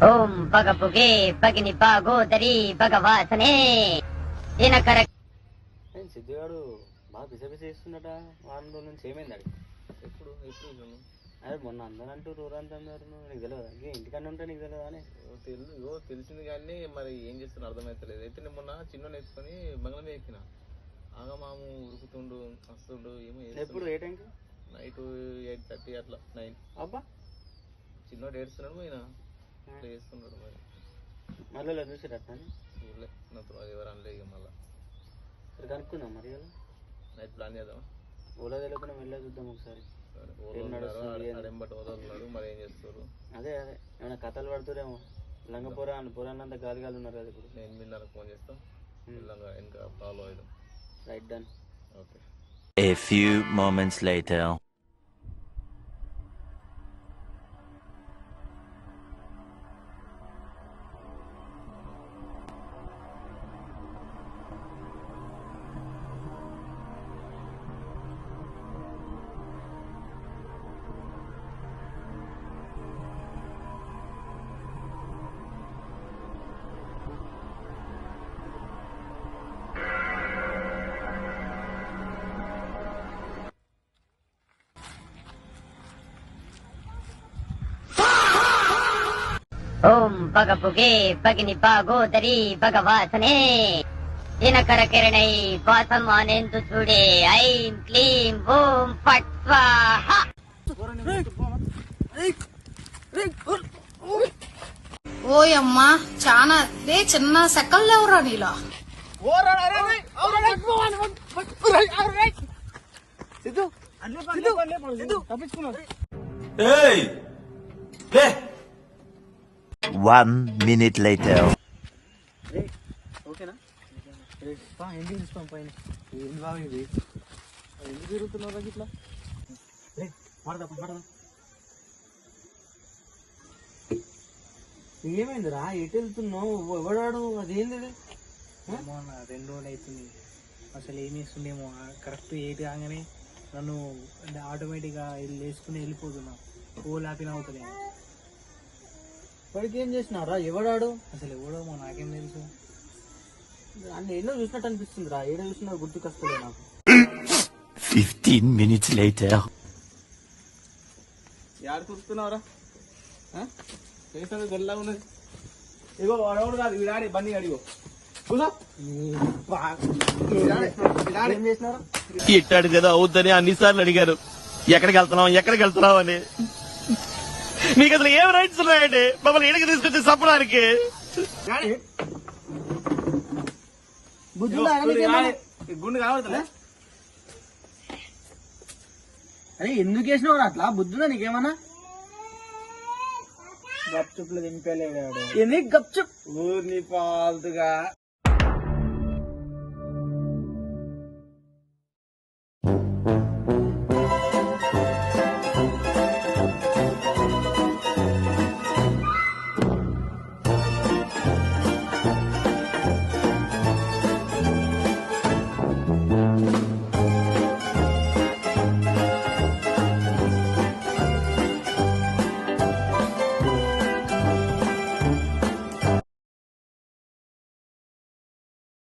ఓం పగ పుగే పగిని పాగోదరి భగవాసనే దినకర. సిద్ధిగాడు బాగా బిసబిస చేస్తున్నట వారం రోజుల నుంచి. ఏమైంది అడిగి? ఎప్పుడు ఎప్పుడు అదే మొన్న అందరూ అంటూ రోజంతా అందరు నీకు తెలియదు ఇంటికన్నా ఉంటే నీకు తెలియదు అని తెలిసింది కానీ మరి ఏం చేస్తున్నా అర్థమవుతలేదు. అయితే నేను మొన్న చిన్న నేర్చుకొని బంగ్లా ఎక్కిన ఆగమాము ఉరుకుతుండు వస్తుండు ఏమో. ఎప్పుడు ఏ టైంకి? నైట్ 8:30 అట్లా 9. అబ్బా చిన్నోడు ఏడుస్తున్నాడు పోయినా అట్లా చేస్తున్నాడు. మరి మళ్ళీ చూసారు అట్లా చూడలే నాతో అది ఎవరు అనలే. ఇక మళ్ళీ కనుక్కుందాం మరి నైట్ ప్లాన్ చేద్దాం. ఓలా తెలియకుండా వెళ్ళే చూద్దాం ఒకసారి. అడెంబట్ వదలుతున్నాడు మరి ఏం చేస్తారు. అదే అదే ఏమైనా కథలు పడుతురేమో. లంగ పురాణంతా గాలి గాలి ఉన్నారు కదా ఇప్పుడు. నేను 8:30 ఫోన్ చేస్తాం. ఇంకా ఫాలో అవుదాం. Right done. Okay. A few moments later. ఓం పగ పుగే పగిని పాగోదరి భగవాసనే దినకర కిరణై వాసమానేందు చూడే ఐం క్లీం ఓం ఫట్ స్వాహ. ఓయమ్మా చానా చిన్న సెకల్ లేవురా నీలో. One minute later. ఓకేనా? ఎందుకు తీసుకోం పైన ఏం బాగా ఇది ఎందుకు తిరుగుతున్నారా ఇట్లా? పడదా ఏమైందిరా? ఎటు వెళ్తున్నావు? ఎవడాడు? అదేంది? 2 రోజులు అవుతుంది. అసలు ఏమి వేస్తుండేమో కరెక్ట్ 8 కాగానే నన్ను ఆటోమేటిక్గా వేసుకుని వెళ్ళిపోతున్నా. ఓలు ఆపిన అవుతుంది. వాడికి ఏం చేసినారా? ఎవడాడు? అసలు ఎవడో నాకేం తెలుసు. అన్ని ఎన్నో చూసినట్టు అనిపిస్తుంది రా. ఏడో చూసినా గుర్తుకొస్తలే నాకు. 15 minutes later. యాడ కూర్చున్నావురా? చేసినందుకు గొల్లా ఉన్నది. ఇగో వాడవుడు కాదు వీడాడి బండి అడిగో కూర్చో. ఏం చేసినారా? ఇట్టాడు కదా అవుద్దని అన్నిసార్లు అడిగారు. ఎక్కడికి వెళ్తున్నావు అని. మీకు అసలు ఏం రైట్స్ ఉన్నాయండి మమ్మల్ని ఇడికి తీసుకొచ్చి చంపడానికి? గుండు కావడతలే. అరే ఎందుకు వేసినావు అట్లా? బుద్ధుందా నీకేమన్నా? గప్చుప్లు దింపేలేడు. ఎందుకు గప్చుప్? ఊరిని పాల్తుగా